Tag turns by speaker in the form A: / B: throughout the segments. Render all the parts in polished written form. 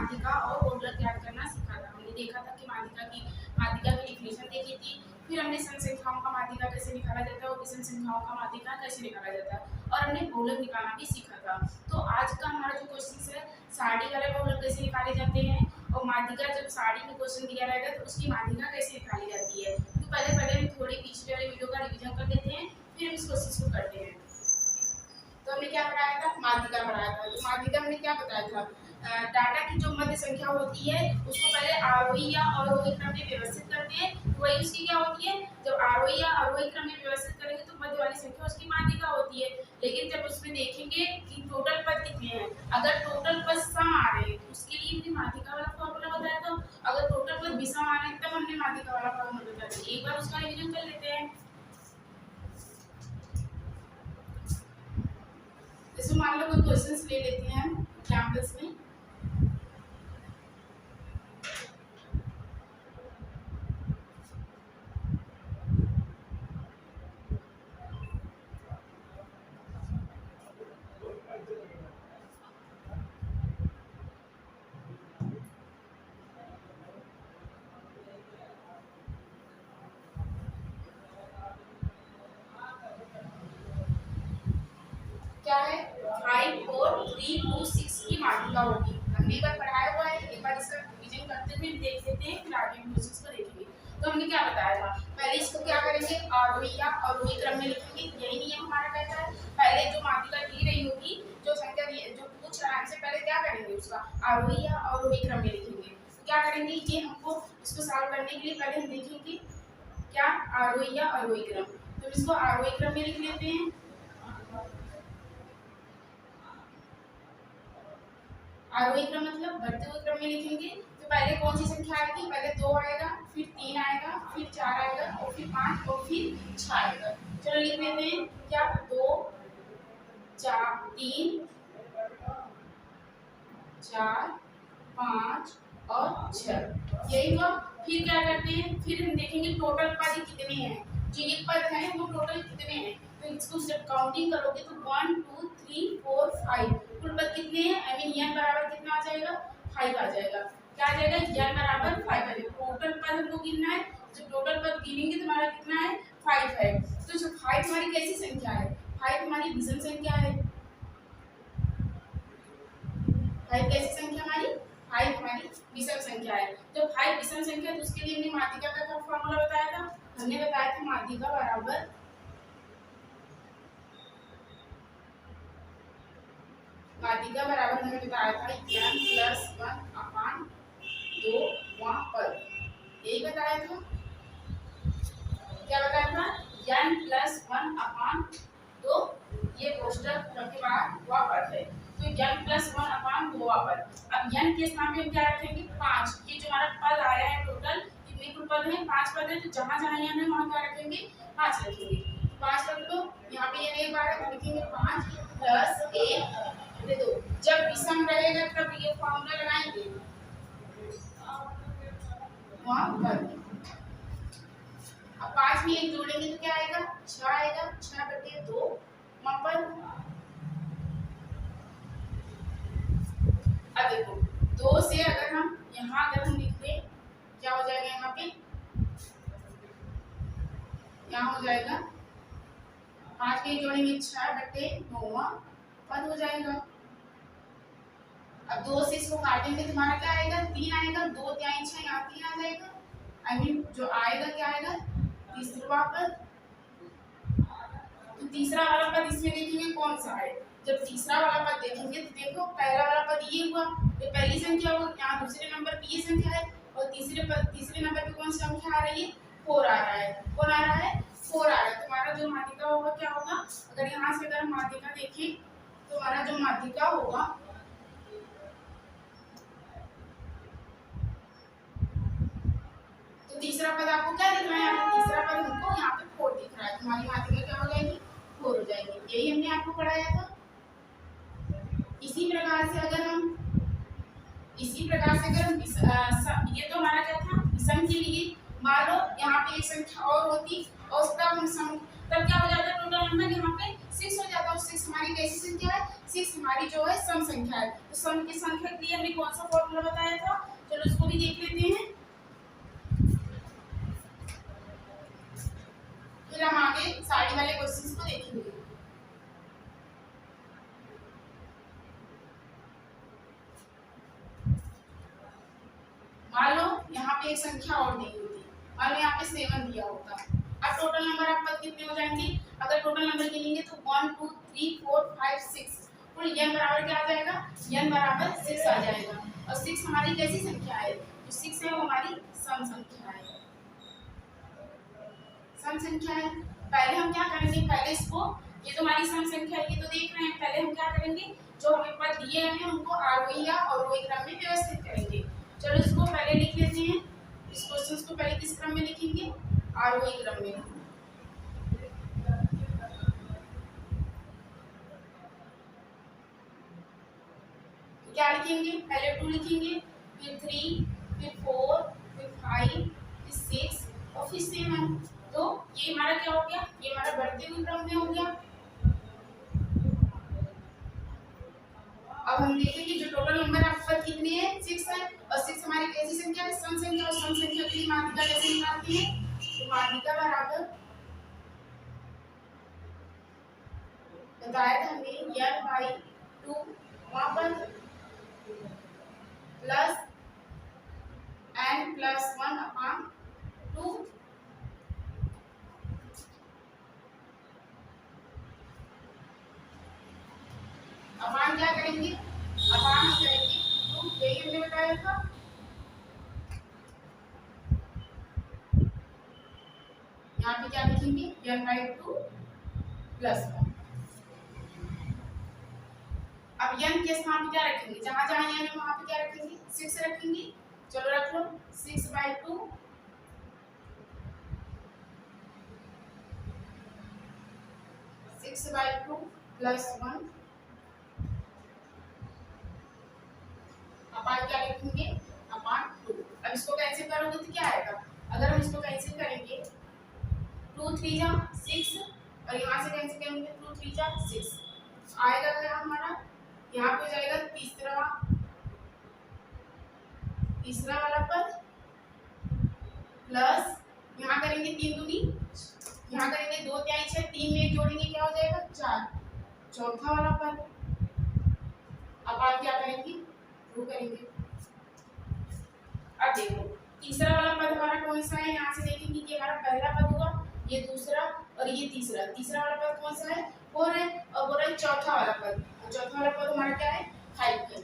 A: माध्यिका और बहुलक ज्ञात करना सीखा था। हमने देखा था कि माध्यिका की डिफिनेशन देखी थी, फिर हमने सम संख्याओं का माध्यिका कैसे निकाला जाता है और विषम संख्याओं का माध्यिका कैसे निकाला जाता है, और हमने बहुलक निकालना भी सीखा था। तो आज का हमारा जो क्वेश्चन है सारणी वाले बहुलक कैसे निकाले जाते हैं, और माध्यिका जब सारणी में क्वेश्चन दिया रहेगा तो उसकी माध्यिका कैसे निकाली जाती है। तो पहले हम थोड़ी पिछले वाले वीडियो का रिवीजन कर लेते हैं, फिर हम इस क्वेश्चन को करते हैं। तो हमने क्या पढ़ाया था, माध्यिका पढ़ाया था। तो माध्यिका हमने क्या बताया था, डाटा की जो मध्य संख्या होती है उसको पहले आरोही या अवरोही क्रम में व्यवस्थित करते हैं, तो वही उसकी क्या होती है, जब आरोही या अवरोही क्रम में व्यवस्थित करेंगे तो मध्य वाली संख्या उसकी माध्यिका होती है। लेकिन जब उसमें देखेंगे कि टोटल पद कितने हैं, अगर टोटल पद सम आ रहे हैं तो उसके लिए हमने माध्यिका वाला फॉर्मूला बताया था, अगर टोटल पद विषम आ रहे हैं तब हमने माध्यिका वाला फॉर्मूला बताया था। एक बार उसका रिवीजन कर लेते हैं। जैसे मान लो कोई क्वेश्चंस ले लेते हैं एग्जांपल्स में। क्या है 5 4 3 2 6 की माध्यिका होगी। हमने एक बार पढ़ाया हुआ है, एक बार इसका रिवीजन करते हुए देख लेते हैं, फिर आगे हम क्वेश्चंस को देखेंगे। तो हमने क्या बताया था, पहले इसको क्या करेंगे, आरोही या अवरोही क्रम में लिखेंगे। यही नियम हमारा कहता है, पहले जो माध्यिका दी रही होगी, जो संख्या जो पूछ रहा है हमसे, पहले क्या करेंगे, उसका आरोही या अवरोही क्रम में लिखेंगे। तो क्या करेंगे, ये हमको इसको सॉल्व करने के लिए पहले हम देखेंगे क्या आरोही या अवरोही क्रम। तो इसको आरोही क्रम में लिख लेते हैं। आरोही क्रम मतलब बढ़ते हुए क्रम में लिखेंगे। तो पहले कौन सी संख्या आएगी, पहले 2 आएगा, फिर 3 आएगा, फिर 4 आएगा, और फिर 5 और फिर 6 आएगा। चलो लिख लेते हैं, क्या 2 4 3 4 5 और 6, यही हुआ। फिर क्या करते हैं, फिर हम देखेंगे टोटल पद कितने हैं, जो ये पद हैं वो टोटल कितने हैं। तो इसको जब काउंटिंग करोगे तो 1 2 3 4 5 कुल पद कितने हैं, आई मीन n बराबर कितना आ जाएगा, 5 आ जाएगा। क्या आ जाएगा, n बराबर 5 आ जाएगा। टोटल पद हमको गिनना है, जब टोटल पद गिनेंगे तो हमारा कितना है, 5 है। तो जो 5 हमारी कैसी संख्या है, 5 हमारी विषम संख्या है। 5 कैसी संख्या हमारी, 5 हमारी विषम संख्या है। तो 5 विषम संख्या, तो उसके लिए हमने माध्यिका का फॉर्मूला बताया था, हमने बताया था माध्यिका बराबर हमने बताया था n प्लस 1 अपान 2 वहाँ पर, यही बताया था। क्या बताया था, n प्लस 1 अपान 2, ये कोष्टक के बाद वहाँ पर है। तो n प्लस 1 अपान 2 वहाँ पर। अब n के स्थान पे हम क्या रखेंगे, 5। ये जो हमारा पद आया है टोटल कितने कुल पद हैं, 5 पद है। तो जहाँ जहाँ n है वहाँ क्या रखेंगे, 5 रखेंगे। 5 रख दो, यहाँ पे ये एक बार है तो लिखेंगे 5 प्लस 1 दे दो। जब विषम रहेगा तब ये फॉर्मूला लगाएंगे वहाँ पर। अब 5 में 1 जोड़ेंगे तो क्या आएगा, 6 आएगा, 6 बटे 2 वहाँ पर। अब देखो 2 से अगर हम यहाँ लिख दें क्या हो जाएगा, यहाँ पे यहाँ हो जाएगा 5 में जोड़ेंगे 6 बटे 9 पद हो जाएगा। अब 2 से इसको काटेंगे तो हमारा क्या आएगा, 3 आएगा, 2 3 6 यहाँ 3 आ जाएगा। आई मीन जो आएगा क्या आएगा, तीसरा पद। तो तीसरा वाला पद इसमें देखेंगे कौन सा है, जब तीसरा वाला पद देखेंगे तो देखो पहला वाला पद ये हुआ, ये पहली संख्या हो, यहाँ दूसरे नंबर पे ये संख्या है, और तीसरे नंबर पे कौन सी संख्या आ रही है, 4 आ रहा है। कौन आ रहा है, 4 आ रहा है। तो हमारा जो माध्यिका होगा क्या होगा, अगर यहाँ से अगर माध्यिका देखें तो हमारा जो माध्यिका होगा तो तीसरा पद आपको क्या दिख रहा है, यहाँ पे तीसरा पद हमको यहाँ पे 4 दिख रहा है। हमारी माध्यिका क्या हो जाएगी, 4 हो जाएगी। यही हमने आपको पढ़ाया था। इसी प्रकार से अगर हम ये तो हमारा क्या था, विषम के लिए। मान लो यहाँ पे एक संख्या और होती और तब क्या हो जाता है, टोटल नंबर यहाँ पे 6 हो जाता है। 6 हमारी कैसी संख्या है, 6 हमारी जो है सम संख्या है। तो सम की संख्या के लिए हमने कौन सा फॉर्मूला बताया था, चलो उसको भी देख लेते हैं, फिर हम आगे साड़ी वाले क्वेश्चंस को देखेंगे। मान लो यहाँ पे एक संख्या और दी होती, मान लो यहाँ पे 7 दिया होता। अब टोटल नंबर आपका कितने हो जाएंगे, अगर टोटल नंबर गिनेंगे तो 1 2 3 4 5 6, कुल n बराबर क्या आ जाएगा, n बराबर 6 आ जाएगा। और 6 हमारी कैसी संख्या है, जो 6 है वो हमारी सम संख्या है, सम संख्या है। पहले हम क्या करेंगे, पहले इसको, ये तो हमारी सम संख्या है, ये तो देख रहे हैं, पहले हम क्या करेंगे, जो हमें पद दिए हैं उनको आरोही या अवरोही क्रम में व्यवस्थित करेंगे। चलो इसको पहले लिख लेते हैं, इस क्वेश्चन को पहले किस क्रम में लिखेंगे, आरोही क्रम में। क्या लिखेंगे, पहले 2 लिखेंगे, फिर 3, फिर 4, फिर 5, फिर 6 और फिर 7। तो ये हमारा क्या हो गया, ये हमारा बढ़ते हुए क्रम में हो गया। अब हम देखेंगे जो टोटल नंबर आपके पास कितने हैं, 6 है, और 6 हमारी कैसी संख्या है, सम संख्या, और सम संख्या के लिए माध्यिका कैसे निकालते हैं, तो माध्यिका बराबर बताया था हमने n/2 वहां पर प्लस n+1/2 अपान क्या करेंगे, अपान हम करेंगे 2, यही हमने बताया था। यहाँ पे क्या लिखेंगे, n/2 +1। अब n के स्थान पे क्या रखेंगे, जहां जहां n है वहां पे क्या रखेंगे, 6 रखेंगे। चलो रख लो 6/2 +1 अपान क्या लिखेंगे, अपान 2। अब इसको कैंसिल करोगे तो क्या आएगा, अगर हम इसको कैंसिल करेंगे 2 3 जा 6 और यहाँ से कैंसिल करेंगे 2 3 जा 6, आएगा क्या हमारा, यहाँ पे हो जाएगा तीसरा वाला पद प्लस, यहाँ करेंगे 3 दूनी, यहाँ करेंगे 2 3 6, 3 में 1 जोड़ेंगे क्या हो जाएगा 4, चौथा वाला पद। अब आप क्या करेंगे, 2 करेंगे। अब देखो तीसरा वाला पद हमारा कौन सा है, यहाँ से देखेंगे कि हमारा पहला पद हुआ, ये दूसरा और ये तीसरा, तीसरा वाला पद कौन सा है 4 है, और बोल रहा है चौथा वाला पद, चौथा वाला पद हमारा क्या है 5 है।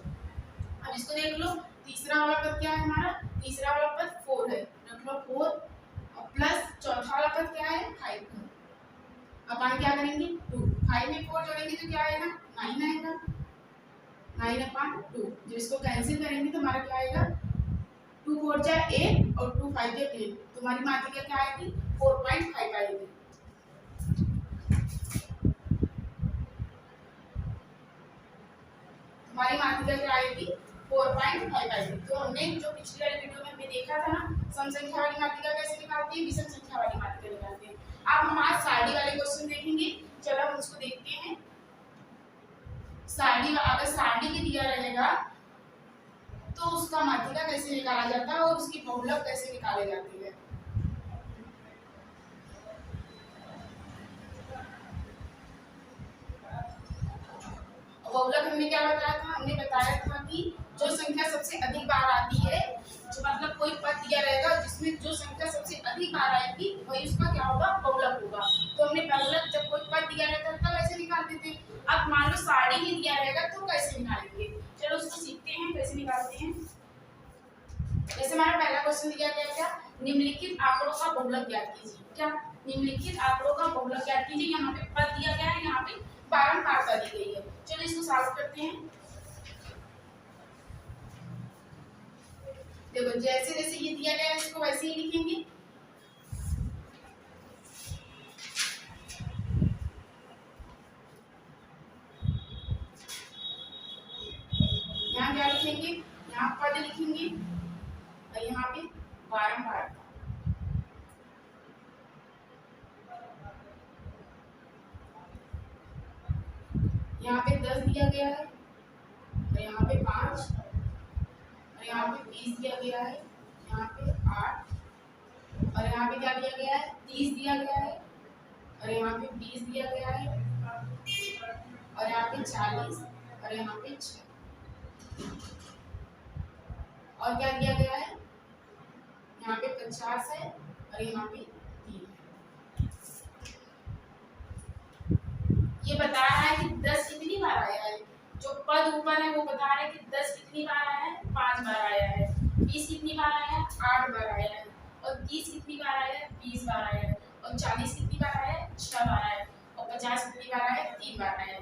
A: अब इसको देख लो, तीसरा वाला पद क्या है हमारा, तीसरा वाला पद 4 है, रख लो 4 और प्लस चौथा वाला पद क्या है 5 है। अब हम क्या करेंगे 2, 5 में 4 जोड़ेंगे तो क्या आएगा 9 आएगा, 9/2। जब इसको कैंसिल करेंगे तो हमारा क्या आएगा 2 4 जा 8 और 2 5 जा 10, तुम्हारी मात्रा क्या आएगी 4.5 आएगी। हमारी मात्रा क्या आएगी 4.5 आएगी। तो हमने जो पिछली वाली वीडियो में हमने देखा था ना, सम संख्या वाली मात्रा कैसे निकालते हैं, विषम संख्या वाली मात्रा निकालते हैं। अब हम आज सारणी वाले क्वेश्चन देखेंगे, चलो हम उसको देखते हैं। सारणी, अगर सारणी में दिया रहेगा तो उसका माध्यिका कैसे निकाला जाता है और उसकी बहुलक कैसे निकाले जाती है। बहुलक हमने क्या बताया था, हमने बताया था कि जो संख्या सबसे अधिक बार आती है, जो मतलब कोई पद दिया रहेगा जिसमें जो संख्या सबसे अधिक बार आएगी वही उसका क्या होगा बहुलक होगा। तो हमने बहुलक जब कोई पद दिया रहता है तब ऐसे निकालते थे। अब मान लो सारणी में दिया रहेगा तो कैसे निकालेंगे, चलो उसको सीखते हैं कैसे निकालते हैं। जैसे हमारा पहला क्वेश्चन दिया गया क्या, निम्नलिखित आंकड़ों का बहुलक ज्ञात कीजिए। क्या, निम्नलिखित आंकड़ों का बहुलक ज्ञात कीजिए। यहाँ पे पद दिया गया है, यहाँ पे बारंबारता दी गई है। चलो इसको सॉल्व करते हैं। देखो जैसे जैसे ये दिया गया है इसको वैसे ही लिखेंगे। यहाँ क्या लिखेंगे, यहाँ पद लिखेंगे और यहाँ पे बारंबारता। यहाँ पे 10 दिया गया है और यहाँ पे 5 और यहाँ पे 20 दिया गया है, यहाँ पे 8 और यहाँ पे क्या दिया गया है 30 दिया गया है और यहाँ पे 20 दिया गया है और यहाँ पे 40 और यहाँ पे 6 और क्या दिया गया है यहाँ पे 50 है और यहाँ पे 3 है। ये बता रहा है कि 10 कितनी बार आया है, जो पद ऊपर है वो बता रहा है कि 10 कितनी बार आया है 5 बार आया है, 20 कितनी बार आया है 8 बार आया है और 30 कितनी बार आया है 20 बार आया है और 40 कितनी बार आया है 6 बार आया है और 50 कितनी बार आया है 3 बार आया है।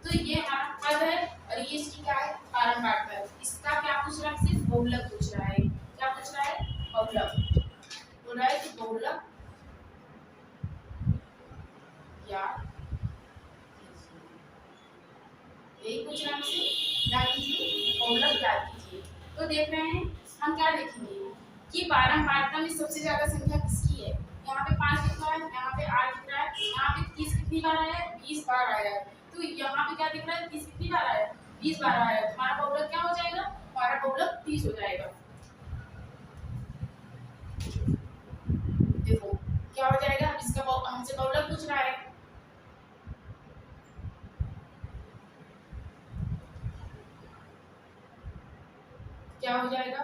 A: तो ये हमारा पद है और ये इसकी क्या है पारंपरिक। इसका क्या पूछ रहा है, सिर्फ बहुलक पूछ रहा है। क्या पूछ रहा है बहुलक, बोल रहा है कि बहुलक या यही पूछ रहा है हमसे, क्या कीजिए बहुलक याद कीजिए। तो देख रहे हैं हम क्या देखेंगे कि पारंपरिकता में सबसे ज्यादा संख्या किसकी है। यहाँ पे 5 दिख रहा है, यहाँ पे 8 दिख रहा है, यहाँ पे 30 कितनी बार आया है 20 बार आया है। तो यहाँ पे क्या दिख रहा है 30 कितनी बार आया है 20 बार आया है। हमारा बहुलक क्या हो जाएगा, हमारा बहुलक 30 हो जाएगा। देखो क्या हो जाएगा, इसका हमसे बहुलक पूछ रहा है। क्या हो जाएगा,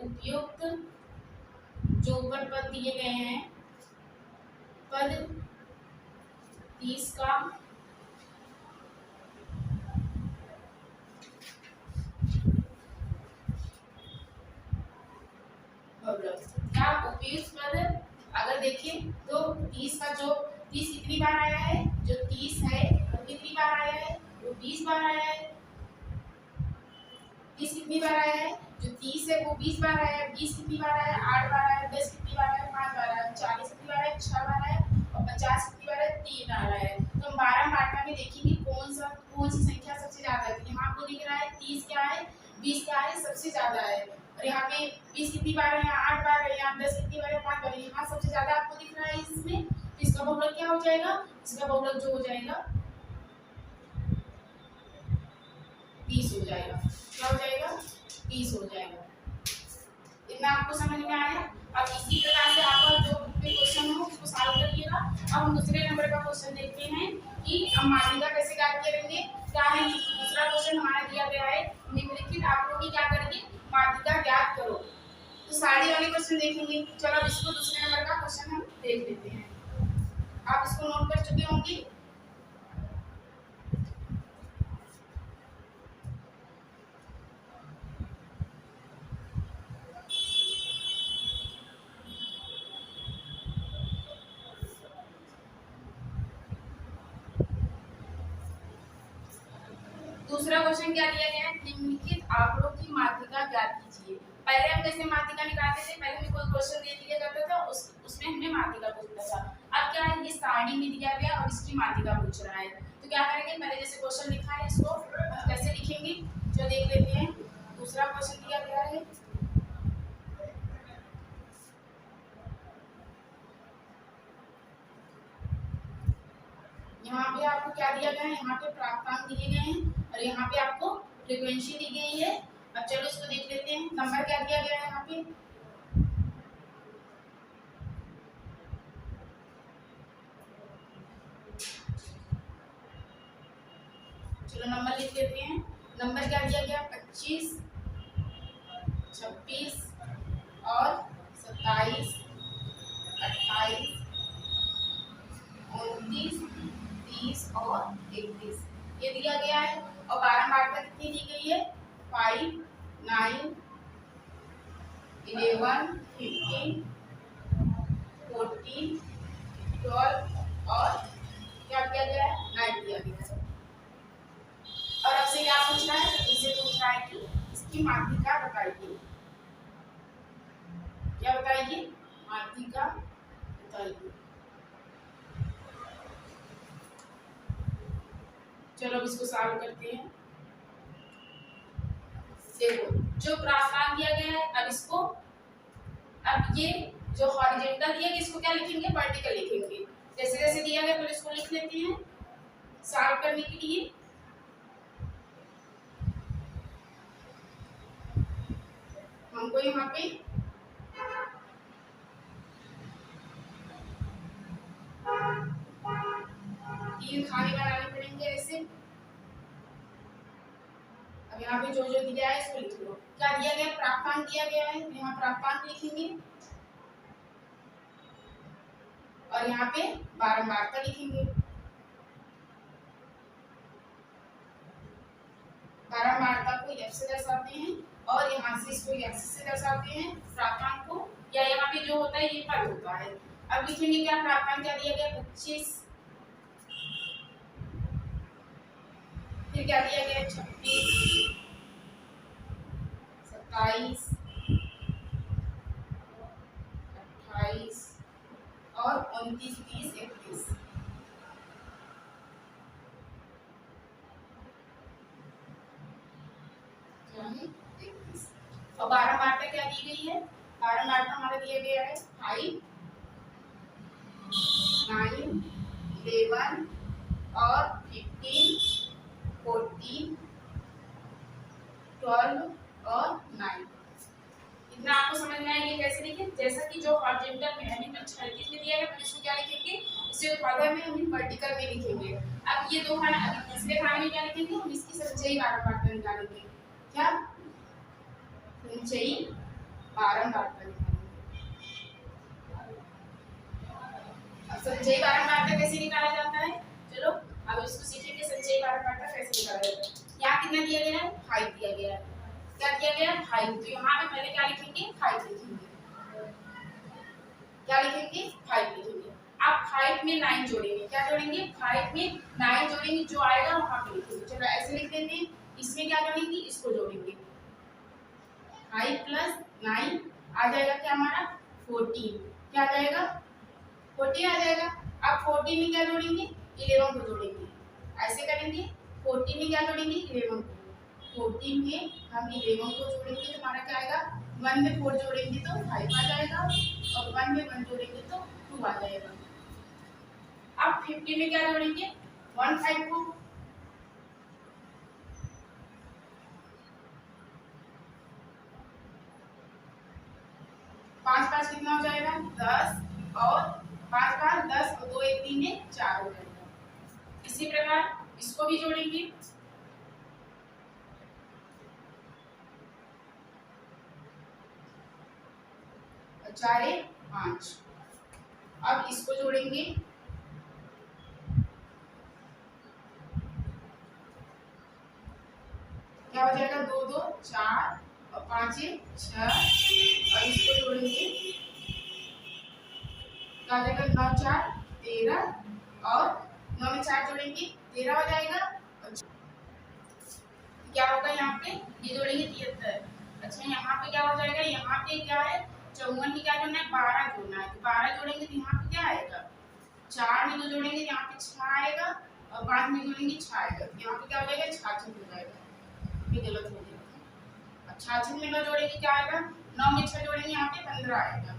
A: उपयुक्त जो ऊपर पद दिए गए हैं पद 30 का क्या उपयुक्त पद, अगर देखिए तो 30 का जो 30 कितनी बार आया है, जो 30 है वो कितनी बार आया है, वो 20 बार आया है। 30 कितनी बार आया है, जो 30 है वो 20 बार आया है। 20 कितनी बार आया है 8 बार आया है। 10 कितनी बार आया है 5 बार आया है। 40 कितनी बार आया है 6 बार आया है और 50 कितनी बार आया है 3 बार आया है। तो हम 12 मात्रा में देखेंगे कौन सी संख्या सबसे ज्यादा है। यहाँ आपको दिख रहा है 30 क्या है 20 क्या है सबसे ज्यादा है और यहाँ पे 20 कितनी बार है, यहाँ 8 बार है, यहाँ 10 कितनी बार है 5 बार है, यहाँ सबसे ज्यादा आपको दिख रहा है इसमें। तो इसका बहुलक क्या हो जाएगा, इसका बहुलक जो हो जाएगा 20 हो जाएगा। क्या हो जाएगा 20 हो जाएगा। इतना आपको समझ में आया। अब इसी प्रकार से आपका जो क्वेश्चन हो उसको सॉल्व करिएगा। अब हम दूसरे नंबर का क्वेश्चन देखते हैं कि हम माध्यिका कैसे ज्ञात करेंगे। क्या है दूसरा क्वेश्चन हमारा दिया गया है, निम्नलिखित आंकड़ों की क्या करेंगे माध्यिका ज्ञात करो। तो सारे वाले क्वेश्चन देखेंगे। चलो अब इसको दूसरे नंबर का क्वेश्चन हम देख लेते हैं। आप इसको नोट कर चुके होंगे। दूसरा क्वेश्चन क्या दिया गया है, निम्नलिखित आंकड़ों की माध्यिका ज्ञात कीजिए। पहले हम कैसे माध्यिका निकालते थे, पहले हमें कोई क्वेश्चन दे दिया जाता था उसमें हमें माध्यिका पूछता था। अब क्या है, ये सारणी में दिया गया और इसकी माध्यिका पूछ रहा है। तो क्या करेंगे, पहले जैसे क्वेश्चन लिखा है इसको हम कैसे लिखेंगे जो देख लेते हैं। दूसरा क्वेश्चन दिया गया है, यहाँ पे आपको क्या दिया गया है, यहाँ पे प्राप्तांक दिए गए हैं और यहाँ पे आपको फ्रीक्वेंसी दी गई है। अब चलो इसको देख लेते हैं। नंबर क्या दिया गया है यहाँ पे, चलो नंबर लिख लेते हैं। नंबर क्या दिया गया 25, 26 और 27, 28, 29, 30 और 31 ये दिया गया है। और 12 मात्रा कितनी दी गई है 5, 9, 11, 15, 14, 12 और क्या दिया गया है 9 दिया गया है। और अब से क्या पूछ रहा है, इसे पूछ रहा है कि इसकी माध्यिका बताइए। क्या बताइए, माध्यिका बताइए। चलो अब इसको सॉल्व करते हैं। देखो जो प्राप्तांक दिया गया है, अब इसको अब ये जो हॉरिजॉन्टल दिया गया इसको क्या लिखेंगे वर्टिकल लिखेंगे। जैसे जैसे दिया गया तो इसको लिख लेते हैं सॉल्व करने के लिए। हमको यहाँ पे तीन खाने बनाने पड़ेंगे ऐसे। अब यहाँ पे जो जो दिया है इसको लिख लो। क्या दिया गया? प्राप्तांक दिया गया है, यहाँ प्राप्तांक लिखेंगे और यहाँ पे बारंबारता लिखेंगे। बारंबारता को f से दर्शाते हैं और यहाँ से इसको x से दर्शाते हैं प्राप्तांक को, या यहाँ पे जो होता है ये पद होता है। अब लिखेंगे क्या? प्राप्तांक क्या दिया गया? 25, फिर क्या दिया गया? 26, 27, 28 और 29, 30, 31। और बारंबारता क्या दी गई है? बारंबारता हमारा दिया गया है 5, 9, 11 और 15, 14, 12 और 9। इतना आपको समझ में आया? ये कैसे लिखें? जैसा कि जो हॉरिजॉन्टल में यानी 36 में दिया है, तो इसको क्या लिखेंगे? इसे ऊर्ध्वाधर में हम वर्टिकल में लिखेंगे। अब ये दो खाना, अभी तीसरे खाने में क्या लिखेंगे? हम इसकी संचयी बारंबारता निकालेंगे। क्या? संचयी बारंबारता निकालेंगे। अब संचयी बारंबारता कैसे निकाला जाता है? चलो अब इसको सीखेंगे, संचयी बारंबारता कैसे निकाला जाता है। यहाँ कितना दिया गया है? 5 दिया गया है। क्या दिया गया है? 5। तो यहाँ पे पहले क्या लिखेंगे? 5 लिखेंगे। क्या लिखेंगे? 5 लिखेंगे। अब 5 में 9 जोड़ेंगे। क्या जोड़ेंगे? 5 में 9 जोड़ेंगे, जो आएगा वहां पे लिखेंगे। चलो ऐसे लिख देते हैं। इसमें क्या जोड़ेंगे? इसको जोड़ेंगे। 5 प्लस 9 आ जाएगा क्या हमारा? 14। क्या आ जाएगा? 14 आ जाएगा। अब 14 में क्या जोड़ेंगे? 11 को जोड़ेंगे। ऐसे करेंगे। 14 में क्या जोड़ेंगे? 11 को। 14 में हम 11 को जोड़ेंगे तो हमारा क्या आएगा? 1 में 4 जोड़ेंगे तो 5 आ जाएगा और 1 में 1 जोड़ेंगे तो 2 आ जाएगा। अब 50 में क्या जोड़ेंगे? 1 5 को। पाँच पाँच कितना हो जाएगा? 10 और 5 5 10 और 2 1 3 में 4 हो जाएगा। इसी प्रकार इसको भी जोड़ेंगे। और 4 1 5। अब इसको जोड़ेंगे। क्या हो जाएगा? 2 2 4 और 5 1 6 और इसको जोड़ेंगे। क्या हो जाएगा? 9 4 13 और 9 में 4 जोड़ेंगे 13 हो जाएगा। क्या होगा? यहाँ पे ये जोड़ेंगे 73। अच्छा यहाँ पे क्या हो जाएगा? यहाँ पे क्या है? 54 में क्या जोड़ना है? 12 जोड़ना है। तो 12 जोड़ेंगे तो यहाँ पे क्या आएगा? 4 में 2 जोड़ेंगे तो यहाँ पे 6 आएगा और 5 में जोड़ेंगे 6 आएगा। यहाँ पे क्या हो जाएगा? 66 हो जाएगा। ये गलत हो जाएगा। 66 में 9 जोड़ेंगे क्या आएगा? 9 में 6 जोड़ेंगे यहाँ पे 15 आएगा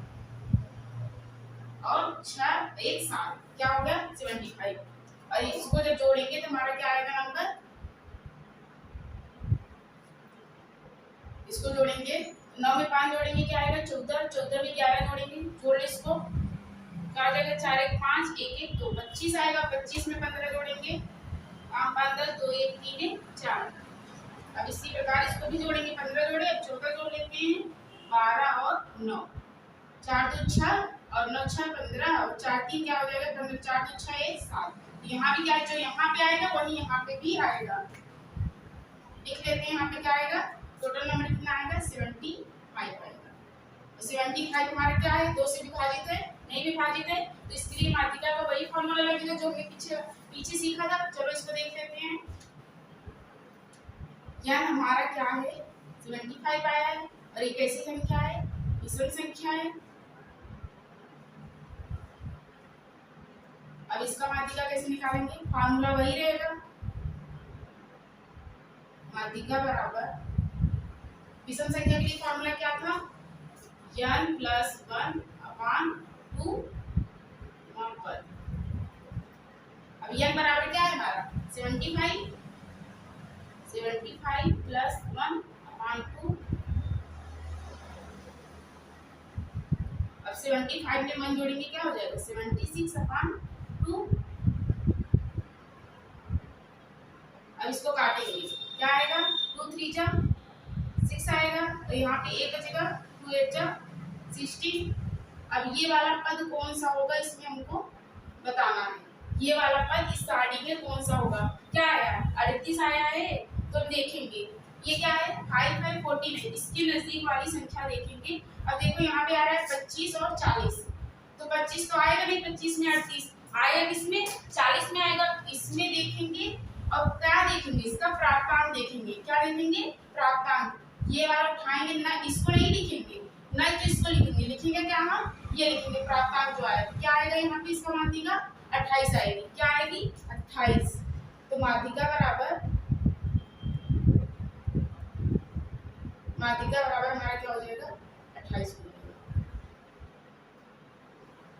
A: और 6 1 7। क्या हो गया? 75। और इसको जब जोड़ेंगे तो हमारा क्या आएगा नंबर? इसको जोड़ेंगे 9 में 5 जोड़ेंगे क्या आएगा? 14। 14 में 11 जोड़ेंगे, जोड़ ले इसको। क्या हो जाएगा? 4 1 5 1 1 2 25 आएगा। 25 में 15 जोड़ेंगे 5 5 10 2 1 3 4। अब इसी प्रकार इसको भी जोड़ेंगे। 15 जोड़े, अब 14 जोड़ लेते हैं 12 और 9। 4 2 6 और 9 6 15 और 4 3 क्या हो जाएगा? 15 4 2 6 1 7। यहाँ भी क्या है? जो यहाँ पे आएगा वही यहाँ पे भी आएगा। लिख लेते हैं। यहाँ पे क्या आएगा? टोटल नंबर कितना आएगा? 75 आएगा। 75 हमारा क्या है? 2 से विभाजित है, नहीं विभाजित है, तो इसके लिए माध्यिका का वही फॉर्मूला लगेगा जो हमने पीछे सीखा था। चलो इसको देख लेते हैं। ज्ञान हमारा क्या है? 75 आया है और ये कैसी संख्या है? विषम संख्या है। अब इसका माध्यिका कैसे निकालेंगे? फॉर्मूला वही रहेगा। माध्यिका बराबर विषम संख्या के लिए फॉर्मूला क्या था? n + 1 अपान 2 पर। अब n बराबर क्या है हमारा? 75 + 1 अपान 2 75 में 1 जोड़ेंगे क्या हो जाएगा 76/2। अब इसको काटेंगे, क्या आएगा 2 3 जा 6 आएगा, तो यहाँ पे 1 बचेगा, 2 8 जा 16। अब ये वाला पद कौन सा होगा इसमें हमको बताना है, ये वाला पद इस साड़ी में कौन सा होगा। क्या आया 38 आया है, तो देखेंगे ये क्या है 5 5 14 है, इसके नजदीक वाली संख्या देखेंगे। अब देखो यहाँ पे आ रहा है 25 और 40, तो 25 तो आएगा नहीं, 25 में 38 आएगा, किसमें 40 में आएगा। इसमें देखेंगे और क्या देखेंगे इसका प्राप्तांक देखेंगे, क्या देखेंगे प्राप्तांक। ये वाला उठाएंगे ना, इसको नहीं लिखेंगे ना, तो इसको लिखेंगे, लिखेंगे क्या हम ये लिखेंगे प्राप्तांक जो आएगा, क्या आएगा यहाँ पे इसका माध्यिका 28 आएगी, क्या आएगी 28। तो माध्यिका बराबर हमारा क्या हो जाएगा 28 हो जाएगा।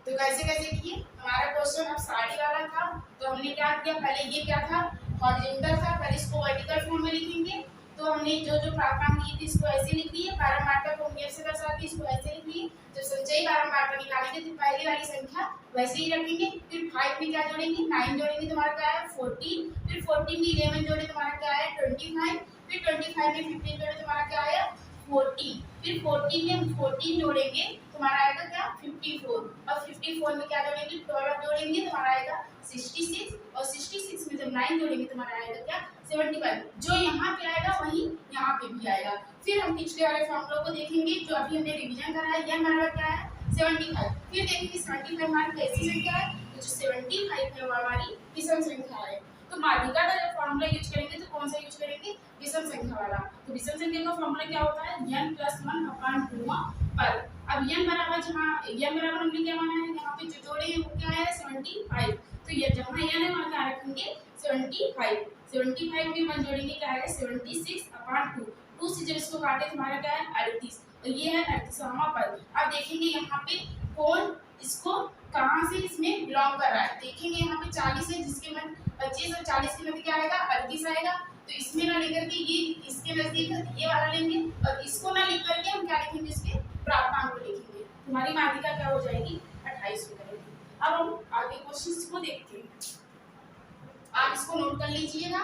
A: तो कैसे कैसे किए, हमारा क्वेश्चन अब साड़ी वाला था, तो हमने क्या किया, पहले ये क्या था हॉरिजॉन्टल था, पहले इसको वर्टिकल फॉर्म में लिखेंगे। तो हमने जो जो प्राप्तांक दिए थे इसको ऐसे लिख लिए, बारंबारता को नियर से दर्शाते इसको ऐसे लिख लिए। जब संचयी बारंबारता निकालेंगे तो पहली वाली संख्या वैसे ही रखेंगे, फिर 5 में क्या जोड़ेंगे 9 जोड़ेंगे, तुम्हारा क्या है 14, फिर 14 में 11 जोड़े तुम्हारा क्या है 25, फिर 25 में 15 जोड़े तुम्हारा क्या आया 40, फिर 40 में हम 14 जोड़ेंगे तुम्हारा आएगा क्या 54, और 54 में क्या जोड़ेंगे 12 जोड़ेंगे तुम्हारा आएगा 66, और 66 में जब 9 जोड़ेंगे तुम्हारा आएगा क्या 75। जो यहाँ पे आएगा वही यहाँ पे भी आएगा। फिर हम पिछले वाले फॉर्मूला को देखेंगे जो अभी हमने रिवीजन करा है, यह हमारा क्या है 75। फिर देखेंगे 75 हमारी कैसी संख्या है, तो जो 75 है वो हमारी विषम संख्या है। तो माध्यिका का जब फॉर्मूला यूज करेंगे तो कौन सा यूज करेंगे विषम संख्या वाला। तो विषम संख्या का फॉर्मूला क्या होता है n + 1/2 पर। अब n बराबर जहाँ n बराबर हमने क्या माना है, यहाँ पे जो जोड़े हैं वो क्या है 75, तो ये जहाँ n है वहाँ क्या रखेंगे 75। 75 में 1 जोड़ेंगे क्या आएगा 76/2, 2 से जब इसको काटे तुम्हारा क्या है 38, तो ये है 38वां पद। अब देखेंगे यहाँ पे कौन इसको कहाँ से इसमें बिलोंग कर रहा है, देखेंगे यहाँ पे 40 है जिसके मन 25 और 40 के मध्य क्या आएगा 38 आएगा, तो इसमें ना लेकर के ये इसके नजदीक ये वाला लेंगे, और इसको ना लिख करके हम क्या लिखेंगे इसके प्राप्तांक को लिखेंगे, तुम्हारी माध्यिका क्या हो जाएगी 28 हो जाएगी। अब हम आगे क्वेश्चंस को देखते हैं, आप इसको नोट कर लीजिएगा।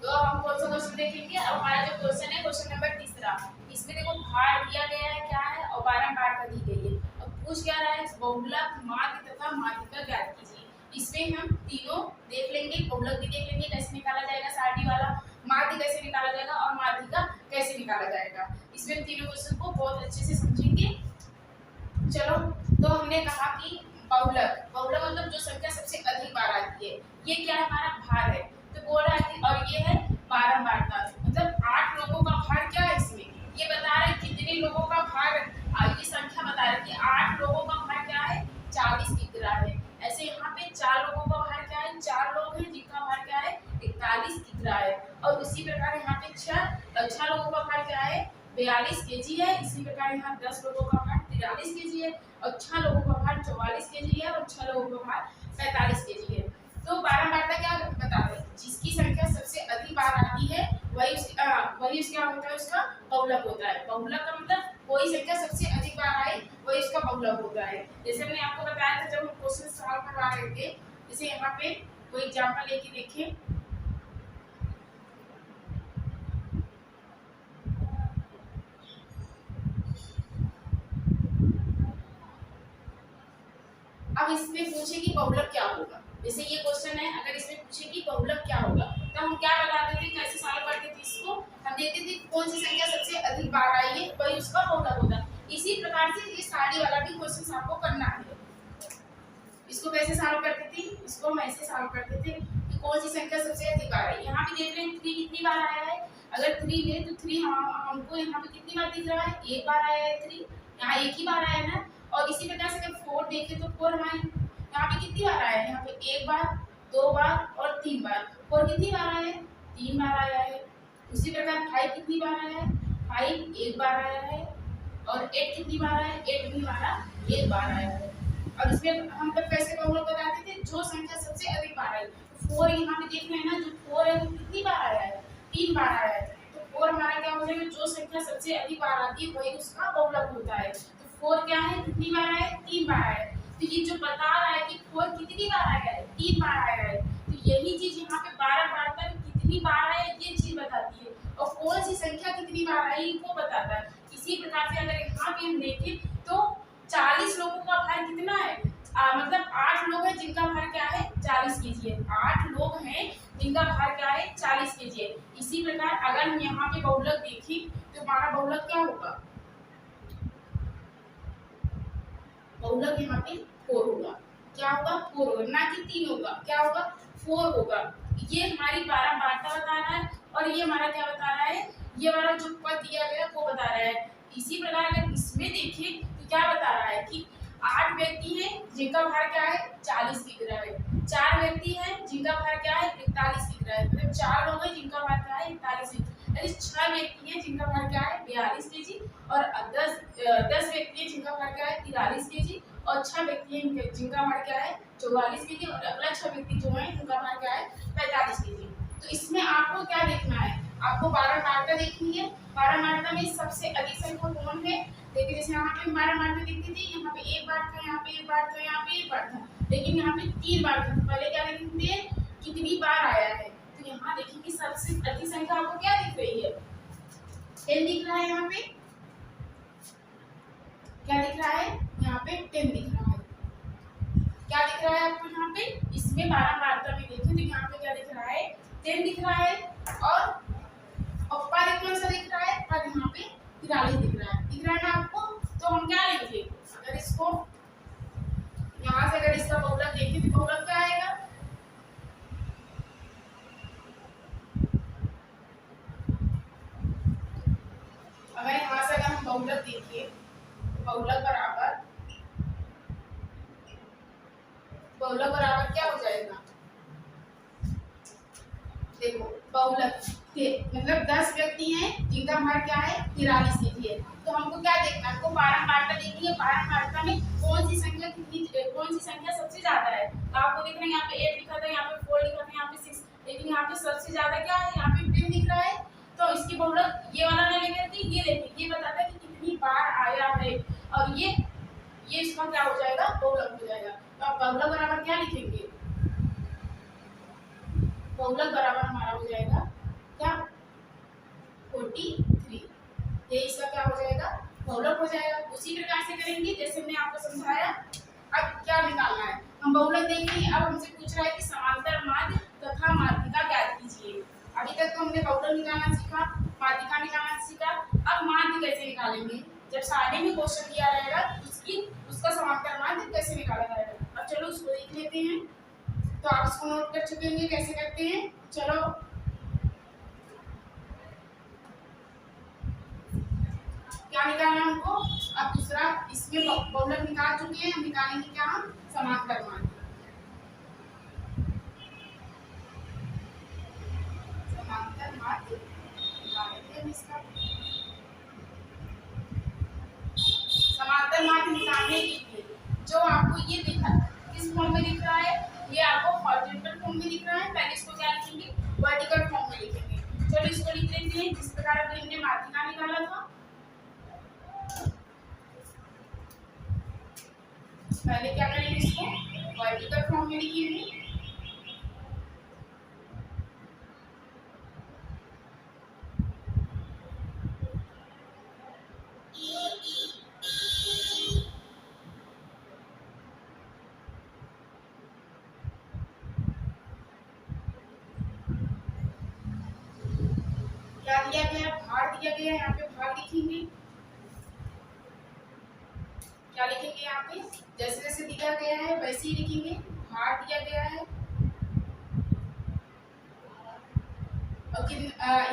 A: तो हम कौन सा क्वेश्चन देखेंगे, अब हमारा जो क्वेश्चन है क्वेश्चन नंबर 3, इसमें देखो भार दिया गया है क्या है और बारंबारता दी गई है। अब पूछ क्या रहा है बहुलक माध्य तथा माध्यिका ज्ञात कीजिए। इसमें हम तीनों देख लेंगे, बहुलक भी देख लेंगे कैसे निकाला जाएगा सारणी वाला, माध्य कैसे निकाला जाएगा और माध्यिका कैसे निकाला जाएगा। इसमें तीनों क्वेश्चन को बहुत अच्छे से समझेंगे। चलो, तो हमने कहा कि बहुलक मतलब जो संख्या सबसे अधिक बार आती है, ये क्या है हमारा भार है, तो बोल रहा है और ये है बारंबारता, मतलब 8 लोगों का भार क्या है, इसमें ये बता रहे हैं कितने लोगों का भार, ये संख्या बता रहे हैं कि 8 लोगों का भार क्या है 40 किग्रा है। ऐसे यहाँ पे 4 लोगों का भार क्या है, 4 लोग हैं जिनका भार क्या है 41 किग्रा है, और उसी प्रकार यहाँ पे 6 लोगों का भार क्या है 42 केजी है। इसी प्रकार यहाँ 10 लोगों का भार 43 केजी है, और 6 लोगों का भार 44 केजी है, और 6 लोगों का भार 45 केजी है। तो बारंबारता क्या बता रहे हैं, जिसकी संख्या सबसे अधिक बार आती है वही क्या होता है उसका बहुलक होता है। बहुलक का मतलब कोई संख्या सबसे अधिक बार आए वही उसका बहुलक होता है। जैसे मैंने आपको बताया था जब हम क्वेश्चन सॉल्व करवा रहे थे, जैसे यहाँ पे कोई एग्जांपल लेके देखें, अब इसमें पूछे कि बहुलक क्या होगा, जैसे ये क्वेश्चन है, अगर इसमें पूछे कि बहुलक क्या होगा तो हम क्या बताते थे, कैसे सॉल्व करते थे इसको, हम देखते थे कौन सी संख्या सबसे अधिक बार आई है वही उसका बहुलक होता है। इसी प्रकार से ये साड़ी वाला भी क्वेश्चन आपको करना है। इसको कैसे सॉल्व करते थे, इसको हम ऐसे सॉल्व करते थे कि कौन सी संख्या सबसे अधिक बार आई। यहाँ पे देख रहे हैं 3 कितनी बार आया है, अगर 3 है तो 3 हमको यहाँ पे कितनी बार दिख रहा है, एक बार आया है 3, यहाँ एक ही बार आया ना। और इसी प्रकार से अगर 4 देखें तो 4 हमारे यहाँ पे कितनी बार आया है, यहाँ पे 1 बार 2 बार और 3 बार। 4 कितनी बार आया है 3 बार आया है। उसी प्रकार 5 कितनी बार आया है 5 1 बार आया है, और 8 कितनी बार आया है 8 भी हमारा 1 बार आया है। और इसमें हम तब कैसे बहुलक बताते थे, जो संख्या सबसे अधिक बार आई। 4 यहाँ पे देख रहे हैं ना, जो 4 है वो कितनी बार आया है 3 बार आया है, तो 4 हमारा क्या हो जाएगा, जो संख्या सबसे अधिक बार आती है वही उसका बहुलक होता है। तो 4 क्या है, कितनी बार आया है, 3 बार आया है। तो ये जो बता रहा है कि 4 कितनी बार आया है, 3 बार आया है। तो यही चीज यहाँ पे 12 बार तक कितनी बार आया है ये चीज बताती है, और कौन सी संख्या कितनी बार आई वो बताता है। इसी प्रकार से अगर यहाँ पे हम देखें तो 40 लोगों का भार कितना है, मतलब 8 लोग हैं जिनका भार क्या है 40 केजी है। 8 लोग हैं जिनका भार क्या है 40 केजी है। इसी प्रकार अगर हम यहाँ पे बहुलक देखें तो हमारा बहुलक क्या होगा, बहुलक यहाँ पे 4 होगा। क्या होगा, 4 होगा, ना कि 3 होगा। क्या होगा, 4 होगा। ये हमारी 12 वार्ता बता रहा है, और ये हमारा क्या बता रहा है, ये हमारा जो पद दिया गया वो बता रहा है। इसी प्रकार अगर इसमें देखें तो क्या बता रहा है कि 8 व्यक्ति हैं जिनका भार क्या है 40 किग्रा है। 4 व्यक्ति हैं जिनका भार क्या है 41 किग्रा है। मतलब 4 लोग हैं जिनका भार क्या है 41 केजी। 6 व्यक्ति हैं जिनका भार क्या है 42 केजी, और 10 व्यक्ति हैं जिनका भार क्या है 43 केजी, और 6 व्यक्ति हैं जिनका भार क्या है 44 केजी, और अगला 6 व्यक्ति जो हैं उनका भार क्या है 45 केजी। तो इसमें आपको क्या देखना है, आपको 12 मात्रा देखनी है। 12 मात्रा में सबसे अधिक संख्या कौन है, देखिए जैसे यहाँ पे 12 मात्रा दिखती थी, यहाँ पे एक बार था, यहाँ पे एक बार था, यहाँ पे एक बार था, लेकिन यहाँ पे 3 बार था। तो पहले क्या लिखते हैं, कितनी बार आया है। तो यहाँ देखिए कि सबसे अधिक संख्या आपको क्या दिख रही है, 10 दिख रहा है। यहाँ पे क्या दिख रहा है, यहाँ पे 10 दिख रहा है। क्या दिख रहा है आपको यहाँ पे, इसमें 12 मात्रा में देखें तो यहाँ पे क्या दिख रहा है 10 दिख रहा है, और पद कौन सा दिख रहा है, पद यहाँ पे 43 दिख रहा है। दिख रहा है ना आपको। तो हम क्या लिखेंगे, अगर इसको यहाँ से अगर इसका बहुलक देखें तो बहुलक क्या आएगा, अगर यहाँ से अगर हम बहुलक देखिए, बहुलक बराबर क्या हो जाएगा, देखो बहुलक मतलब 10 व्यक्ति हैं जिनका भार क्या है 43 केजी है। तो हमको क्या देखना है, हमको 12 मात्रा देखनी है। 12 मात्रा में कौन सी संख्या सबसे ज्यादा है। तो आपको देख रहे हैं यहाँ पे 8 लिखा था, यहाँ पे 4 लिखा था, यहाँ पे 6, लेकिन यहाँ पे सबसे ज्यादा क्या है, यहाँ पे 10 दिख रहा है। तो इसकी बहुलक ये वाला ना लेकर के ये देखिए, ये बताता है कि कितनी बार आया है, और ये इसका क्या हो जाएगा, बहुलक हो जाएगा। तो आप बहुलक बराबर क्या लिखेंगे, बहुलक बराबर हमारा हो जाएगा क्या 43। ये इसका क्या हो जाएगा, बहुलक हो जाएगा। उसी प्रकार से करेंगे जैसे मैंने आपको समझाया। अब क्या निकालना है, हम बहुलक देखेंगे। अब हमसे पूछ रहा है कि समांतर माध्य तथा माध्यिका ज्ञात कीजिए। अभी तक तो हमने बहुलक निकालना सीखा, माध्यिका निकालना सीखा। अब माध्य कैसे निकालेंगे, जब सारे में क्वेश्चन दिया रहेगा उसका समांतर माध्य कैसे निकाला जाएगा। अब चलो उसको देख लेते हैं। तो आप इसको नोट कर चुके होंगे कैसे करते हैं। चलो क्या निकालना है हमको, अब दूसरा इसमें बहुलक निकाल चुके हैं, हम निकालेंगे क्या, हम समांतर माध्य। समांतर माध्य निकालेंगे हम इसका। समांतर माध्य निकालने के लिए जो आपको ये दिखा किस फॉर्म में दिख रहा है, ये आपको हॉरिजॉन्टल फॉर्म में दिख रहा है। पहले इसको क्या लिखेंगे, वर्टिकल फॉर्म में लिखेंगे। चलो इसको लिख लेते हैं जिस प्रकार अभी हमने माध्यिका निकाला था। पहले क्या करेंगे, इसको वर्टिकल फॉर्म में लिखेंगे। क्या दिया गया, भार दिया गया, यहाँ पे भार लिखेंगे। क्या लिखेंगे यहाँ पे, जैसे जैसे दिया गया है वैसे ही लिखेंगे। भार दिया गया है, और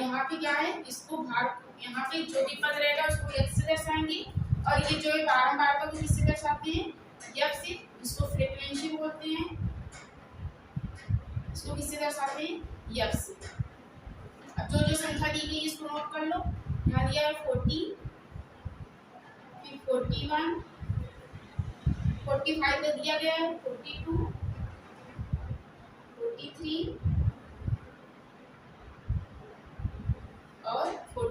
A: यहाँ पे क्या है, इसको भार यहाँ पे जो भी पद रहेगा उसको x से दर्शाएंगे, और ये जो है 12 बार को किससे दर्शाते हैं, f से। इसको फ्रीक्वेंसी बोलते हैं, इसको किससे दर्शाते हैं, f से। अब जो जो संख्या दी गई इसको नोट कर लो। यहाँ दिया है 40, फिर 41, 45 का दिया गया है, 42, 43 और 44।